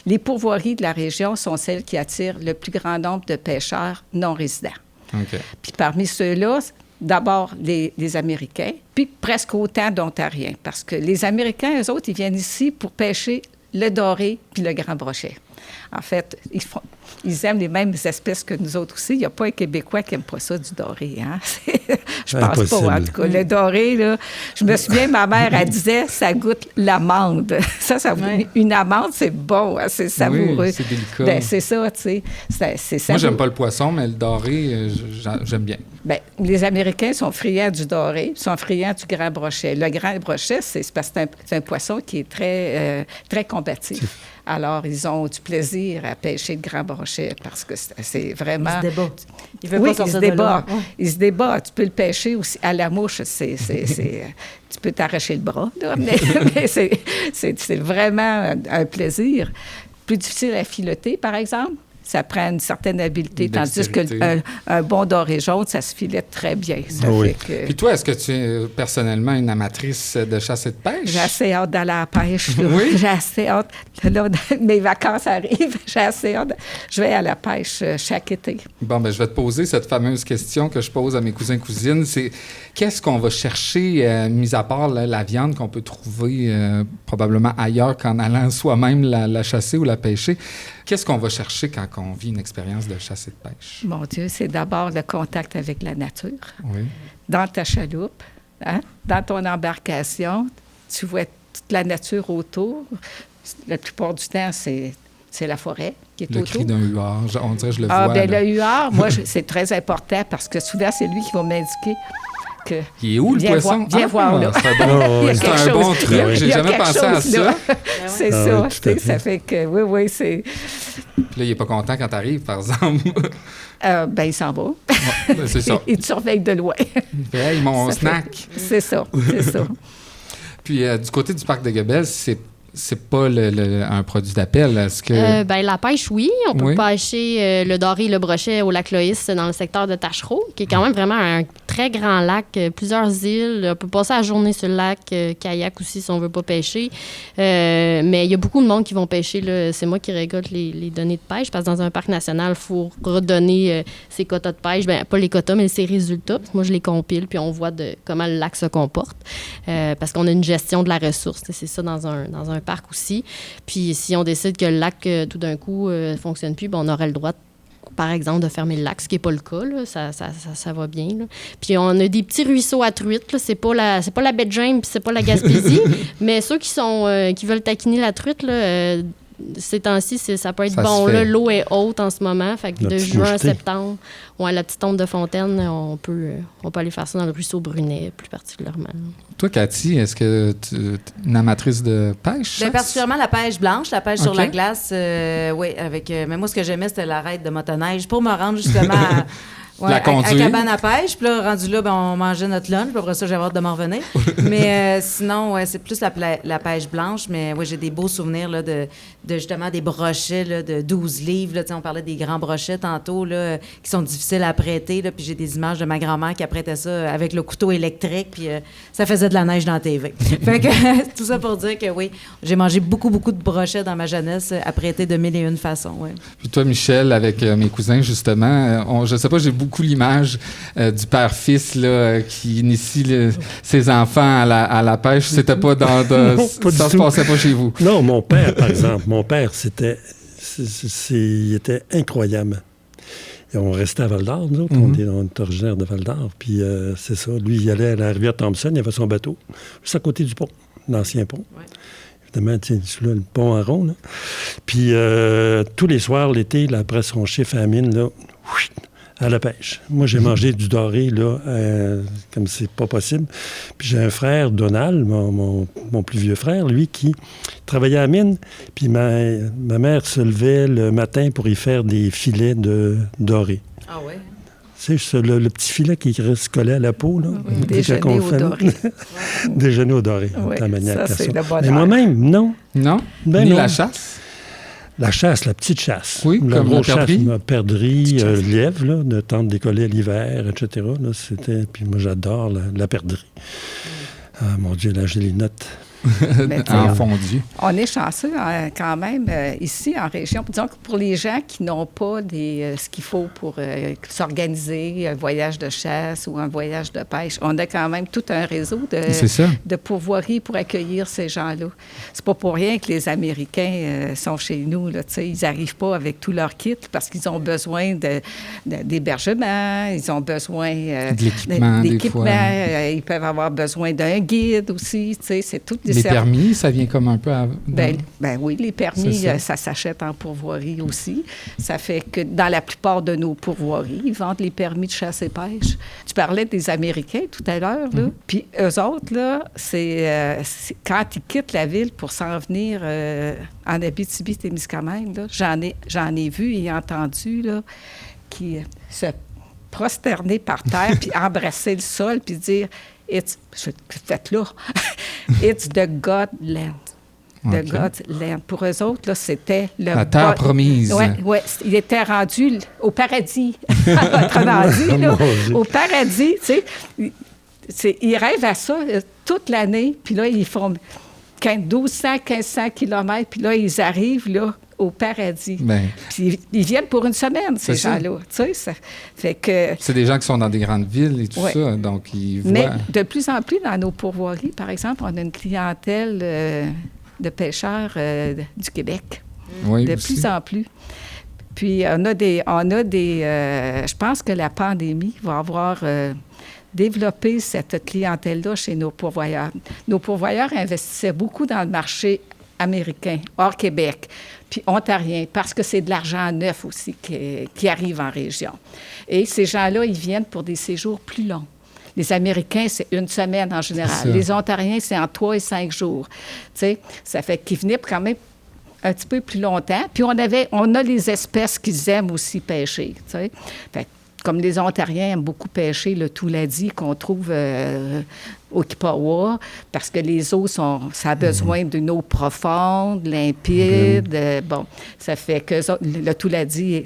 Les pourvoiries de la région sont celles qui attirent le plus grand nombre de pêcheurs non résidents. Okay. Puis parmi ceux-là... D'abord, les Américains, puis presque autant d'Ontariens. Parce que les Américains, eux autres, ils viennent ici pour pêcher le doré puis le grand brochet. En fait, ils aiment les mêmes espèces que nous autres aussi. Il n'y a pas un Québécois qui n'aime pas ça, du doré. Hein? Je pense impossible. pas. En tout cas, le doré, là, je me souviens, ma mère, elle disait, ça goûte l'amande. Une amande, c'est bon, hein? C'est savoureux. Oui, c'est délicat. C'est ça, tu sais. C'est moi, j'aime pas le poisson, mais le doré, j'aime bien. Les Américains sont friands du doré, sont friands du grand brochet. Le grand brochet, c'est parce que c'est un poisson qui est très, très combatif. Alors, ils ont du plaisir à pêcher le grand brochet parce que c'est vraiment... Il se débat. Il veut pas sortir de là. Il se débat. Tu peux le pêcher aussi à la mouche. Tu peux t'arracher le bras, là, mais c'est vraiment un plaisir. Plus difficile à fileter, par exemple. Ça prend une certaine habileté, tandis qu'un bon doré jaune, ça se filette très bien. Puis toi, est-ce que tu es personnellement une amatrice de chasse et de pêche? J'ai assez hâte d'aller à la pêche. Là. Oui? J'ai assez hâte. Là, mes vacances arrivent, j'ai assez hâte. Je vais à la pêche chaque été. Bon, je vais te poser cette fameuse question que je pose à mes cousins-cousines. C'est qu'est-ce qu'on va chercher, mis à part la viande qu'on peut trouver probablement ailleurs qu'en allant soi-même la chasser ou la pêcher? Qu'est-ce qu'on va chercher quand on vit une expérience de chasse et de pêche? Mon Dieu, c'est d'abord le contact avec la nature. Oui. Dans ta chaloupe, hein? Dans ton embarcation, tu vois toute la nature autour. La plupart du temps, c'est la forêt qui est autour. Le cri d'un huard, on dirait que je le vois. Le huard, moi, c'est très important parce que souvent, c'est lui qui va m'indiquer que... Il est où, le poisson? Viens voir, là. C'est un bon truc. J'ai jamais pensé à ça. C'est ça. Ça fait que, oui, c'est... Puis là, il n'est pas content quand tu arrives, par exemple. Il s'en va. C'est ça. Il te surveille de loin. Hey, mon snack. C'est ça. Puis, du côté du parc de Gabelle, c'est pas un produit d'appel. Est-ce que... la pêche, oui. On peut pêcher le doré et le brochet au lac Loïs dans le secteur de Tachereau, qui est quand même vraiment un très grand lac, plusieurs îles. On peut passer la journée sur le lac, kayak aussi si on veut pas pêcher. Mais il y a beaucoup de monde qui vont pêcher. Là. C'est moi qui récolte les données de pêche parce que dans un parc national, il faut redonner ses quotas de pêche. Bien, pas les quotas, mais ses résultats. Moi, je les compile puis on voit comment le lac se comporte parce qu'on a une gestion de la ressource. C'est ça dans un parc aussi. Puis si on décide que le lac, tout d'un coup, fonctionne plus, on aurait le droit par exemple, de fermer le lac, ce qui n'est pas le cas. Là. Ça va bien. Là. Puis on a des petits ruisseaux à truites. Là. C'est pas la baie de James, c'est pas la Gaspésie. Mais ceux qui veulent taquiner la truite, là, ces temps-ci, ça peut être bon. Là, l'eau est haute en ce moment. Fait que de juin à septembre, la petite onde de fontaine, on peut aller faire ça dans le ruisseau Brunet, plus particulièrement. Toi, Cathy, est-ce que tu es une amatrice de pêche? Bien, particulièrement la pêche blanche, la pêche sur la glace. Oui, mais moi, ce que j'aimais, c'était l'arête de motoneige pour me rendre justement à cabane à pêche. Puis là, rendu là, on mangeait notre lunch. Puis après ça, j'avais hâte de m'en revenir. Mais sinon, c'est plus la pêche blanche. Mais j'ai des beaux souvenirs là, de justement des brochets là, de 12 livres. Là, on parlait des grands brochets tantôt là, qui sont difficiles à prêter. Là, puis j'ai des images de ma grand-mère qui apprêtait ça avec le couteau électrique. Puis ça faisait de la neige dans la TV. Fait que tout ça pour dire que oui, j'ai mangé beaucoup de brochets dans ma jeunesse apprêtés de mille et une façons. Ouais. Puis toi, Michel, avec mes cousins, justement, je sais pas, j'ai beaucoup l'image du père-fils là, qui initie ses enfants à la pêche. C'était pas dans... ça se passait pas chez vous. Non, mon père, par exemple. Mon père, il était incroyable. Et on restait à Val-d'Or, nous autres. On est originaire de Val-d'Or. Puis c'est ça. Lui, il allait à la rivière Thompson. Il avait son bateau juste à côté du pont, l'ancien pont. Ouais. Évidemment, là, le pont en rond. Là. Puis tous les soirs, l'été, là, après son chiffre à la mine, là, à la pêche. Moi, j'ai mangé du doré, là, comme c'est pas possible. Puis j'ai un frère, Donald, mon plus vieux frère, lui, qui travaillait à la mine. Puis ma mère se levait le matin pour y faire des filets de doré. Ah ouais? Tu sais, le petit filet qui se collait à la peau, là. Oui, déjeuner au doré. Déjeuner au doré. Oui, ça, c'est le bonheur. Mais moi-même, non. Non? Ben Ni non. la chasse? La chasse, la petite chasse. Oui, la comme grosse la perdrix. Chasse, perdrix, lièvre, là, de tente d'écoller l'hiver, etc. Là, puis moi, j'adore la perdrix. Ah, mon Dieu, là, j'ai les notes. En fondu. On est chanceux quand même ici en région. Disons que pour les gens qui n'ont pas ce qu'il faut pour s'organiser, un voyage de chasse ou un voyage de pêche, on a quand même tout un réseau de pourvoiries pour accueillir ces gens-là. C'est pas pour rien que les Américains sont chez nous. Là, ils n'arrivent pas avec tout leur kit parce qu'ils ont besoin d'hébergement, ils ont besoin d'équipement. Des fois. Ils peuvent avoir besoin d'un guide aussi. C'est tout. Les permis, ça vient comme un peu avant. Ben oui, les permis, ça s'achète en pourvoirie aussi. Ça fait que dans la plupart de nos pourvoiries, ils vendent les permis de chasse et pêche. Tu parlais des Américains tout à l'heure, là. Puis eux autres, là, c'est quand ils quittent la ville pour s'en venir en Abitibi-Témiscamingue, là, j'en ai vu et entendu, là, qui se prosterner par terre puis embrasser le sol puis dire faites-le. It's the God land. The God's land. Pour eux autres, là, c'était la terre promise. Oui, il était rendu au paradis. Autrement dit, là, au paradis, tu sais, ils rêvent à ça toute l'année, puis là, ils font 1200, 1500 kilomètres, puis là, ils arrivent, là, au paradis. Puis ils viennent pour une semaine, ces gens-là. Tu sais, fait que... C'est des gens qui sont dans des grandes villes et tout ça, donc ils voient... Mais de plus en plus, dans nos pourvoiries, par exemple, on a une clientèle de pêcheurs du Québec. Oui, de aussi. Plus en plus. Puis on a des je pense que la pandémie va avoir développé cette clientèle-là chez nos pourvoyeurs. Nos pourvoyeurs investissaient beaucoup dans le marché américain, hors Québec, puis ontarien, parce que c'est de l'argent neuf aussi qui arrive en région. Et ces gens-là, ils viennent pour des séjours plus longs. Les Américains, c'est une semaine en général. Les Ontariens, c'est en 3 et 5 jours. Tu sais, ça fait qu'ils venaient quand même un petit peu plus longtemps. Puis on a les espèces qu'ils aiment aussi pêcher, tu sais. Fait comme les Ontariens aiment beaucoup pêcher le touladi qu'on trouve au Kippawa, parce que les eaux ça a besoin d'une eau profonde, limpide. Bon, ça fait que le touladi,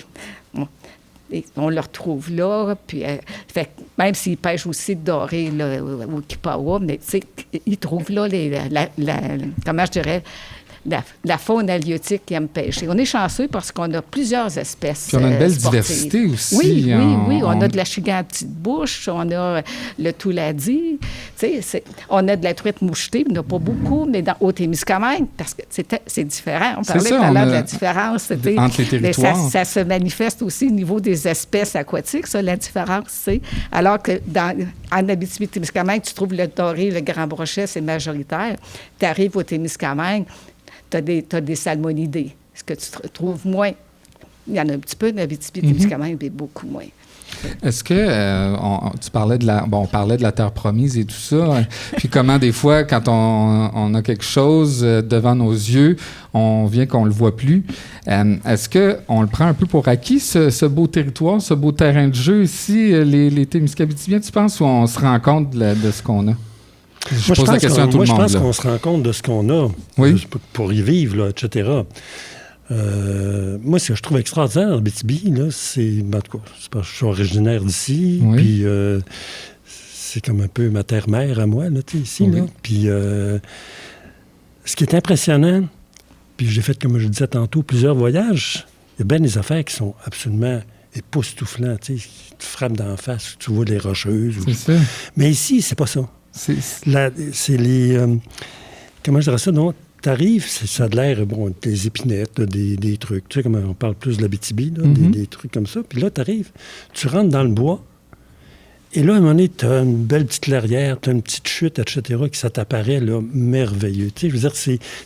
Et on le retrouve là. Puis, fait, même s'ils pêchent aussi de doré là, au Kipawa, mais tu sais, ils trouvent là, comment je dirais, la faune halieutique qui aime pêcher. On est chanceux parce qu'on a plusieurs espèces. Puis on a une belle sportives. diversité aussi. Oui. On a de la chigan à petite bouche, on a le touladi. On a de la truite mouchetée, il n'y en a pas beaucoup, mais au Témiscamingue, parce que c'est différent. On parlait tout à l'heure de la différence. Entre les territoires. Ça se manifeste aussi au niveau des espèces aquatiques, ça, la différence, c'est. Alors que en Abitibi-Témiscamingue, tu trouves le doré, le grand brochet, c'est majoritaire. Tu arrives au Témiscamingue, tu as des salmonidés, ce que tu trouves moins. Il y en a un petit peu, mais Abitibi-Témiscamingue, mais beaucoup moins. Est-ce que tu parlais on parlait de la terre promise et tout ça, puis comment des fois, quand on a quelque chose devant nos yeux, on vient qu'on le voit plus. Est-ce qu'on le prend un peu pour acquis, ce beau territoire, ce beau terrain de jeu ici, les Témiscabitibiens, tu penses, ou on se rend compte de ce qu'on a? Je pose la question à tout le monde. Moi, je pense qu'on se rend compte de ce qu'on a pour y vivre, là, etc. Moi, ce que je trouve extraordinaire en Abitibi, là, c'est... En tout cas, c'est parce que je suis originaire d'ici, puis c'est comme un peu ma terre-mère à moi, là, ici, là. Puis ce qui est impressionnant, puis j'ai fait, comme je disais tantôt, plusieurs voyages, il y a bien des affaires qui sont absolument époustouflantes, tu sais, qui te frappent d'en face, tu vois les rocheuses. C'est ça. Mais ici, c'est pas ça. C'est les... comment je dirais ça, non? T'arrives, ça a de l'air, des épinettes, des trucs. Tu sais, comme on parle plus de l'Abitibi, des trucs comme ça. Puis là, t'arrives, tu rentres dans le bois, et là, à un moment donné, t'as une belle petite clairière, t'as une petite chute, etc., qui ça t'apparaît, là, merveilleux. Tu sais, je veux dire,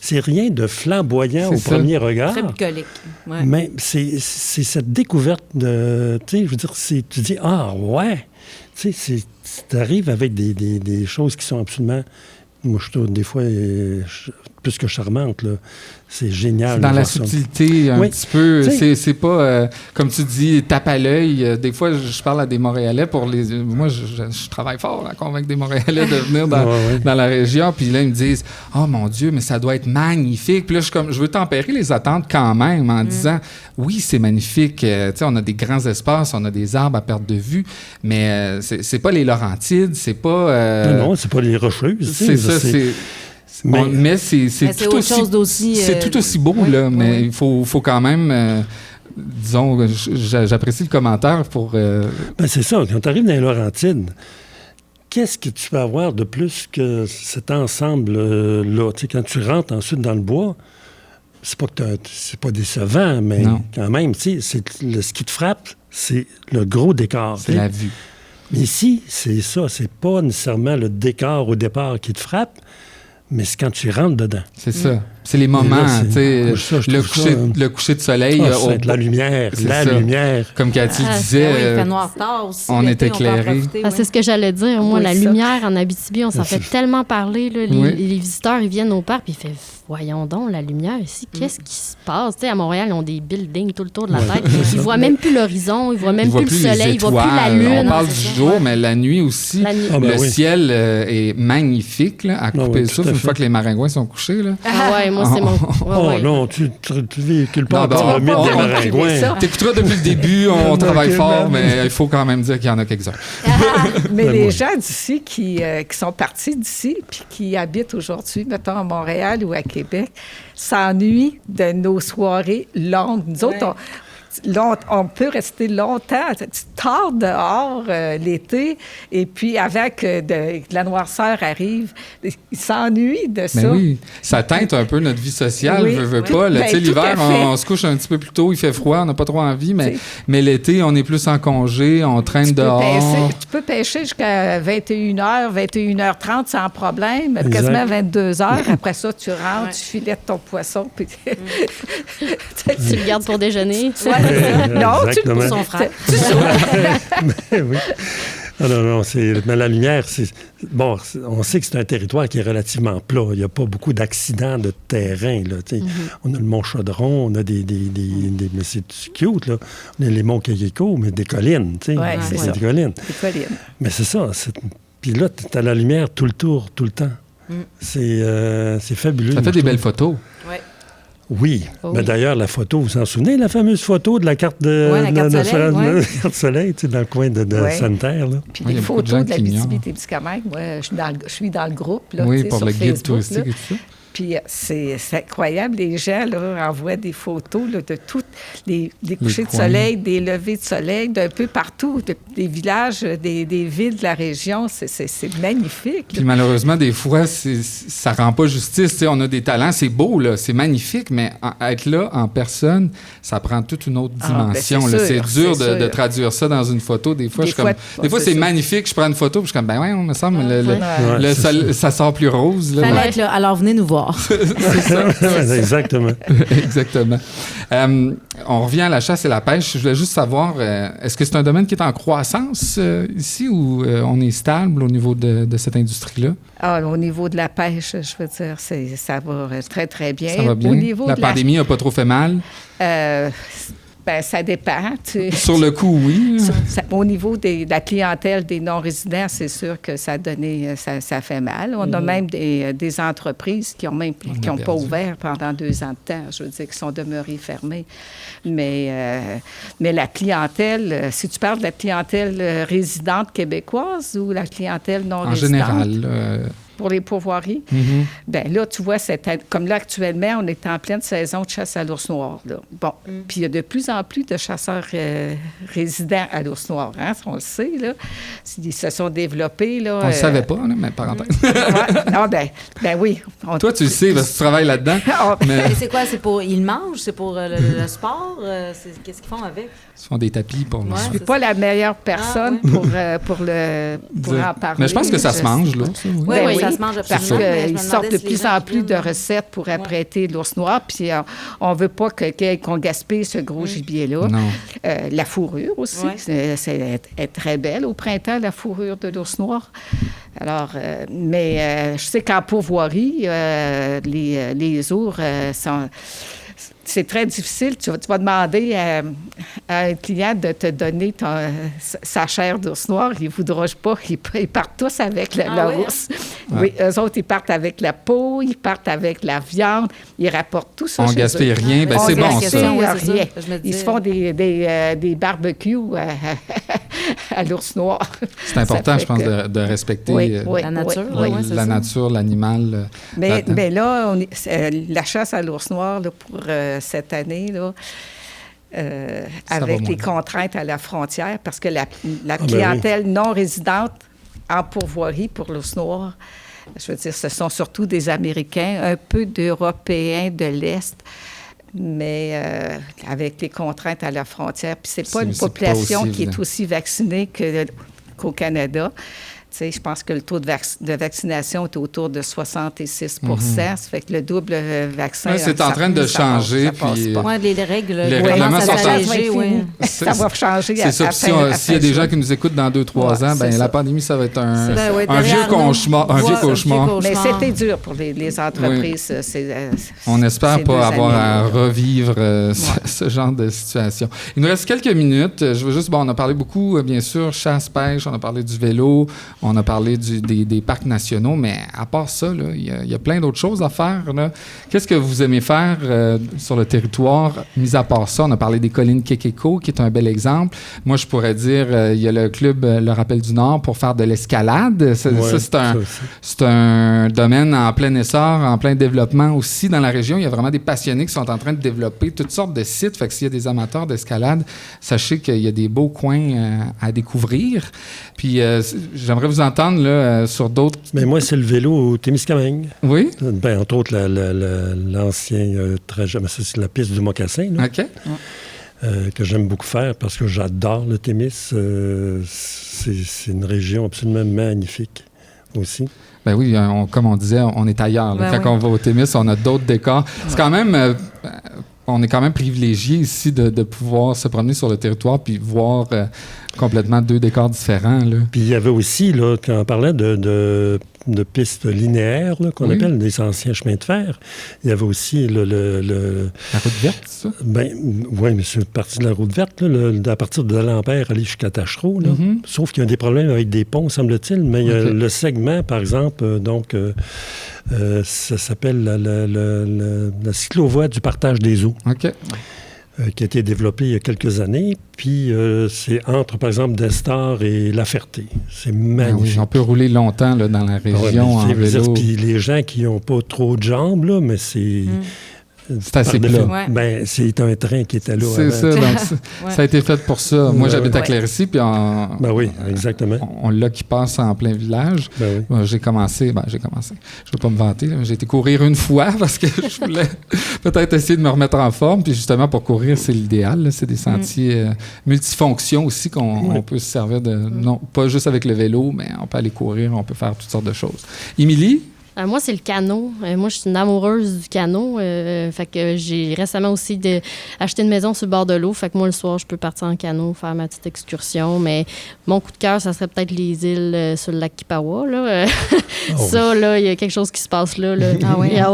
c'est rien de flamboyant au premier regard. Très bucolique. Ouais. Mais c'est cette découverte de... Tu sais, je veux dire, tu dis, ah, ouais! Tu sais, t'arrives avec des choses qui sont absolument... Moi, je trouve des fois plus que charmante, là. C'est génial. C'est dans la subtilité, un petit peu. C'est pas, comme tu dis, tape à l'œil. Des fois, je parle à des Montréalais pour les... Moi, je travaille fort à convaincre des Montréalais de venir dans la région. Puis là, ils me disent « Oh mon Dieu, mais ça doit être magnifique. » Puis là, je veux tempérer les attentes quand même en disant « Oui, c'est magnifique. Tu sais, on a des grands espaces, on a des arbres à perte de vue, mais c'est pas les Laurentides, c'est pas... Non, c'est pas les Rocheuses. C'est ça, mais c'est tout aussi beau, là. Mais il faut quand même, disons, j'apprécie le commentaire pour... Ben c'est ça, quand tu arrives dans les Laurentides, qu'est-ce que tu peux avoir de plus que cet ensemble-là? Tu sais, quand tu rentres ensuite dans le bois, c'est pas décevant, mais quand même, tu sais, ce qui te frappe, c'est le gros décor. C'est la vue. Mais ici, c'est ça, c'est pas nécessairement le décor au départ qui te frappe, mais c'est quand tu rentres dedans. C'est ça. C'est les moments, tu sais, le coucher de soleil. La lumière, lumière. Comme Cathy disait, il fait noir tard aussi. On est éclairé. C'est ce que j'allais dire. Moi, la lumière en Abitibi, on s'en fait tellement parler. Là, les visiteurs, ils viennent au parc, puis ils font « Voyons donc, la lumière ici, qu'est-ce qui se passe? » Tu sais, à Montréal, ils ont des buildings tout le tour de la tête. Ils voient même plus l'horizon, ils voient même plus le soleil, ils voient plus la lune. On parle du jour, mais la nuit aussi. Le ciel est magnifique, là, à couper le souffle une fois que les maringouins sont couchés. Là. Ah ouais, moi, c'est mon... non, tu véhicules pas encore le mythe des maringouins. T'écouteras depuis le début, on travaille fort, mais il faut quand même dire qu'il y en a quelques-uns. Mais les gens d'ici qui sont partis d'ici puis qui habitent aujourd'hui, mettons à Montréal ou à Québec, s'ennuient de nos soirées longues. Nous autres, on peut rester longtemps, tard dehors l'été, et puis avant que la noirceur arrive, ils s'ennuient de ça. Mais oui, ça teinte un peu notre vie sociale, veux pas. L'hiver, on se couche un petit peu plus tôt, il fait froid, on n'a pas trop envie, mais l'été, on est plus en congé, on traîne dehors. Tu peux pêcher jusqu'à 21h, 21h30 sans problème, quasiment 22h. Après ça, tu rentres, tu filettes ton poisson, puis tu le gardes pour déjeuner. Non, tu pour son frère. Oui. Non, mais la lumière, on sait que c'est un territoire qui est relativement plat. Il n'y a pas beaucoup d'accidents de terrain, là. On a le Mont Chaudron, on a mais c'est cute, là. On a les monts Kayeko, mais des collines, tu sais. Oui, c'est ça. Des collines. Mais c'est ça. Puis là, tu as la lumière tout le temps. C'est fabuleux. Ça fait des belles photos. Oui. Oui. Oh. Mais d'ailleurs, la photo, vous vous en souvenez, la fameuse photo de la carte de... Oui, la carte soleil, la carte soleil, tu sais, dans le coin de Santerre, là. Puis Oui, il y les a beaucoup de gens photos de la qui l'ignorent. Abitibi-Témiscaméringue, moi, je suis dans le groupe, là, Oui, tu sais, pour sur le guide Facebook, touristique là. et tout ça. Puis c'est incroyable, les gens là, envoient des photos là, de tous les couchers de coins. soleil, des levées de soleil, d'un peu partout, des villages, des villes de la région. C'est magnifique. Puis malheureusement, des fois, ça rend pas justice. Tu sais, on a des talents, c'est beau, là, c'est magnifique, mais être là en personne, ça prend toute une autre dimension. Ben, là. c'est C'est sûr, dur de traduire ça dans une photo. Des fois, Des fois, c'est c'est magnifique, je prends une photo, puis je suis comme, ben ouais, on me semble, Ouais. ça sort plus rose. Là, Fallait être là. Alors, venez nous voir. Exactement. Exactement. On revient à la chasse et la pêche. Je voulais juste savoir, est-ce que c'est un domaine qui est en croissance ici ou on est stable au niveau de cette industrie-là? Ah, au niveau de la pêche, je veux dire, ça va très, très bien. Ça va bien? Au niveau La de pandémie n'a pas trop fait mal? Ben, ça dépend. Tu sais. Sur le coup, oui. Au niveau de la clientèle des non-résidents, c'est sûr que ça a donné, ça fait mal. On a même des entreprises qui n'ont pas ouvert pendant 2 ans de temps. Je veux dire, qui sont demeurées fermées. Mais la clientèle, si tu parles de la clientèle résidente québécoise ou la clientèle non-résidente? En général. Pour les pourvoiries. Mm-hmm. Bien là, tu vois, comme là, actuellement, on est en pleine saison de chasse à l'ours noir. Là. Bon, puis il y a de plus en plus de chasseurs résidents à l'ours noir, hein, on le sait, là. Ils se sont développés, là. On ne le savait pas, là, mais parenthèse. Ouais, non, ben oui. Toi, tu le sais, parce que tu travailles là-dedans. Mais c'est quoi? C'est pour... Ils le mangent? C'est pour le sport? Qu'est-ce qu'ils font avec? Ils font des tapis pour le Je ne sport. suis pas la meilleure personne pour en parler. Mais je pense que ça se mange, là. Ça, oui. Oui, oui, ça se mange parce absolument. qu'ils sortent de plus en plus de recettes pour apprêter l'ours noir, puis on ne veut pas qu'on gaspille ce gros gibier-là. Non. La fourrure aussi, est très belle au printemps, la fourrure de l'ours noir. Alors, mais je sais qu'en pourvoirie, les ours sont... C'est très difficile. Tu vas demander à un client de te donner sa chair d'ours noir. Il ne voudra pas. Ils partent tous avec l'ours. Oui, eux autres, ils partent avec la peau, ils partent avec la viande. Ils rapportent tout ça. On chez gaspille eux. rien. Ben, c'est bon, ça. Rien. Ils se font des barbecues à l'ours noir. C'est important, je pense, de respecter la nature. la nature, l'animal. Mais là, la chasse à l'ours noir, là, pour cette année, là, avec les contraintes à la frontière, parce que la clientèle non résidente en pourvoirie pour l'ours noir, je veux dire, ce sont surtout des Américains, un peu d'Européens de l'Est, mais avec les contraintes à la frontière. Puis c'est pas une population qui est aussi vaccinée qu'au Canada. Tu sais, je pense que le taux de vaccination est autour de 66 Ça fait que le double vaccin... Oui, c'est en train de changer. Oui, les règles. Les règlements sont changés. Ça va changer. C'est ça. S'il y a des gens qui nous écoutent dans 2-3 ans, ben la pandémie, ça va être un vieux cauchemar. Mais c'était dur pour les entreprises. On espère pas avoir à revivre ce genre de situation. Il nous reste quelques minutes. Je veux juste... Bon, on a parlé beaucoup, bien sûr, chasse-pêche, on a parlé du vélo, on a parlé des parcs nationaux, mais à part ça, il y a plein d'autres choses à faire. Là. Qu'est-ce que vous aimez faire sur le territoire, mis à part ça? On a parlé des collines Kekeko, qui est un bel exemple. Moi, je pourrais dire, il y a le club Le Rappel du Nord pour faire de l'escalade. C'est un domaine en plein essor, en plein développement aussi dans la région. Il y a vraiment des passionnés qui sont en train de développer toutes sortes de sites. Fait que s'il y a des amateurs d'escalade, sachez qu'il y a des beaux coins à découvrir. Puis, j'aimerais vous entendre là, sur d'autres... Mais moi, c'est le vélo au Témiscamingue. Oui? Bien, entre autres, l'ancien trajet, c'est la piste du Mocassin. Là, OK. Que j'aime beaucoup faire parce que j'adore le Témis. C'est une région absolument magnifique aussi. Ben oui, comme on disait, on est ailleurs. Quand on va au Témis, on a d'autres décors. C'est quand même... on est quand même privilégié ici de pouvoir se promener sur le territoire puis voir complètement 2 décors différents. Là. Puis il y avait aussi, là, quand on parlait de de pistes linéaires, là, qu'on appelle des anciens chemins de fer. Il y avait aussi La route verte, ça? Oui, mais c'est partie de la route verte, là, à partir de L'Ampère, aller jusqu'à Tachereau. Là. Sauf qu'il y a des problèmes avec des ponts, semble-t-il, mais le segment, par exemple, ça s'appelle la cyclovoie du partage des eaux. OK. Qui a été développé il y a quelques années. Puis c'est entre, par exemple, Destar et La Ferté. C'est magnifique. Oui, on peut rouler longtemps là, dans la région en vélo. Puis les gens qui n'ont pas trop de jambes, là, mais c'est... C'est assez plat. C'est un train qui était là. C'est ça. Donc, ça a été fait pour ça. Moi, j'habite à Clérici, puis oui, exactement. On l'a qui passe en plein village. J'ai commencé. Je ne veux pas me vanter. Là, j'ai été courir une fois parce que je voulais peut-être essayer de me remettre en forme. Puis justement, pour courir, c'est l'idéal. Là. C'est des sentiers multifonctions aussi qu'on peut se servir de... Non, pas juste avec le vélo, mais on peut aller courir, on peut faire toutes sortes de choses. Émilie? Moi, c'est le canot. Moi, je suis une amoureuse du canot. Fait que j'ai récemment aussi acheté une maison sur le bord de l'eau. Fait que moi, le soir, je peux partir en canot, faire ma petite excursion. Mais mon coup de cœur, ça serait peut-être les îles sur le lac Kipawa. Là. Ça, là, il y a quelque chose qui se passe là.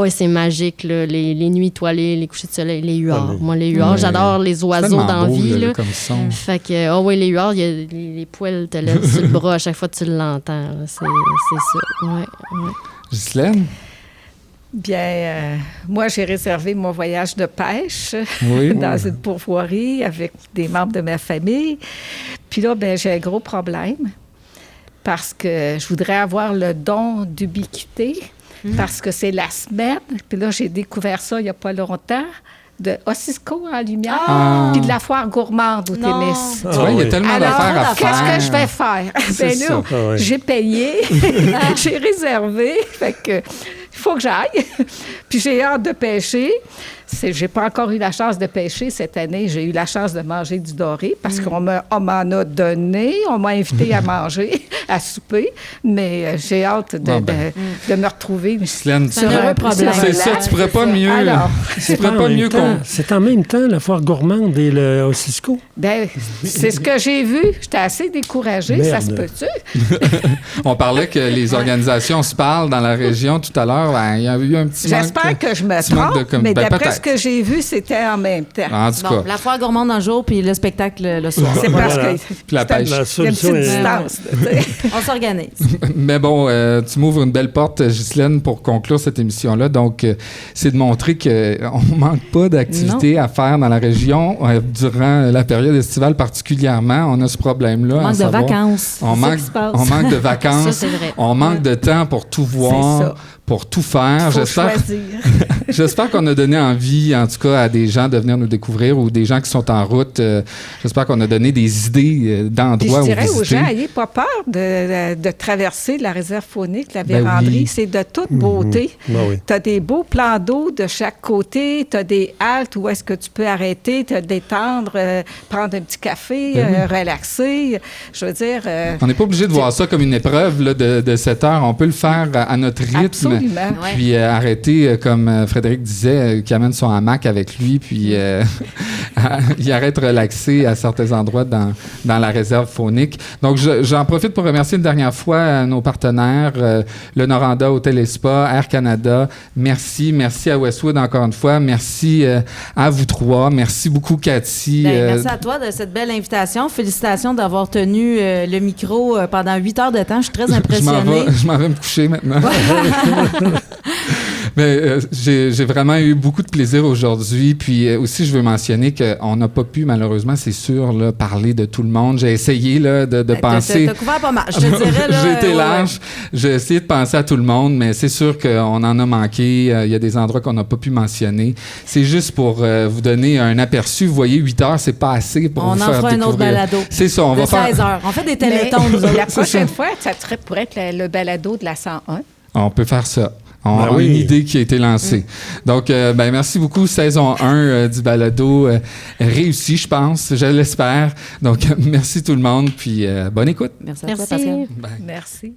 C'est magique. Là. Les nuits étoilées, les couchers de soleil, les huards. Moi, les huards, j'adore les oiseaux dans la vie. Là. Comme son. Fait que, les huards, il y a les poils te lèvent sur le bras à chaque fois que tu l'entends. Là. C'est ça. Ouais. Ghislaine? Bien, moi, j'ai réservé mon voyage de pêche dans une pourvoirie avec des membres de ma famille. Puis là, j'ai un gros problème parce que je voudrais avoir le don d'ubiquité parce que c'est la semaine. Puis là, j'ai découvert ça il n'y a pas longtemps. De Ossisco en lumière, puis de la foire gourmande au Témis. Tu vois, il y a tellement d'affaires à faire. Qu'est-ce que je vais faire? J'ai payé, j'ai réservé, fait que il faut que j'aille. Puis j'ai hâte de pêcher. J'ai pas encore eu la chance de pêcher cette année. J'ai eu la chance de manger du doré parce qu'on m'en a donné. On m'a invité à manger, à souper. Mais j'ai hâte de me retrouver. C'est un heureux problème. C'est ça, tu pourrais pas mieux. Alors, c'est en même temps la foire gourmande et le Ossisco. C'est ce que j'ai vu. J'étais assez découragée. Merde. Ça se peut-tu? On parlait que les organisations se parlent dans la région tout à l'heure. Il y a eu un petit J'espère que je me trompe, mais d'après ce que j'ai vu, c'était en même temps. En tout cas. La foire gourmande un jour, puis le spectacle le soir. C'est parce que puis la pêche. Il y a une petite distance. On s'organise. Mais bon, tu m'ouvres une belle porte, Ghislaine, pour conclure cette émission-là. Donc, c'est de montrer qu'on ne manque pas d'activités à faire dans la région durant la période estivale particulièrement. On a ce problème-là. On manque de vacances. On manque de vacances. Ça, c'est vrai. On manque de temps pour tout voir, pour tout faire. J'espère qu'on a donné envie, en tout cas, à des gens de venir nous découvrir ou des gens qui sont en route. J'espère qu'on a donné des idées d'endroits où visiter. Je dirais aux gens, n'ayez pas peur de traverser la réserve faunique, la véranderie. C'est de toute beauté. Tu as des beaux plans d'eau de chaque côté. Tu as des haltes où est-ce que tu peux arrêter, te détendre, prendre un petit café, relaxer. Je veux dire... on n'est pas obligé de voir ça comme une épreuve là, de 7 heures. On peut le faire à notre rythme. Absolument. Puis arrêter, comme Frédéric disait, qui amène son hamac avec lui, puis il arrête de relaxer à certains endroits dans la réserve faunique. Donc, j'en profite pour remercier une dernière fois nos partenaires, le Noranda Hôtel et Spa, Air Canada. Merci à Westwood encore une fois. Merci à vous trois. Merci beaucoup, Cathy. Merci à toi de cette belle invitation. Félicitations d'avoir tenu le micro pendant 8 heures de temps. Je suis très impressionnée. Je m'en vais me coucher maintenant. Mais j'ai vraiment eu beaucoup de plaisir aujourd'hui. Puis aussi, je veux mentionner qu'on n'a pas pu, malheureusement, c'est sûr, là, parler de tout le monde. J'ai essayé là, de penser... T'as couvert pas mal, je te dirais. Là, j'ai été lâche. J'ai essayé de penser à tout le monde, mais c'est sûr qu'on en a manqué. Il y a des endroits qu'on n'a pas pu mentionner. C'est juste pour vous donner un aperçu. Vous voyez, 8 heures, c'est pas assez pour vous faire découvrir. On en fera un autre balado. C'est ça, on va faire... 16 heures. On fait des télétons, nous autres. La prochaine fois, ça pourrait être le balado de la 101. On peut faire ça. On a une idée qui a été lancée. Donc, merci beaucoup. Saison 1 du balado réussi, je pense. Je l'espère. Donc, merci tout le monde. Puis, bonne écoute. Merci à toi, Pascal. Merci.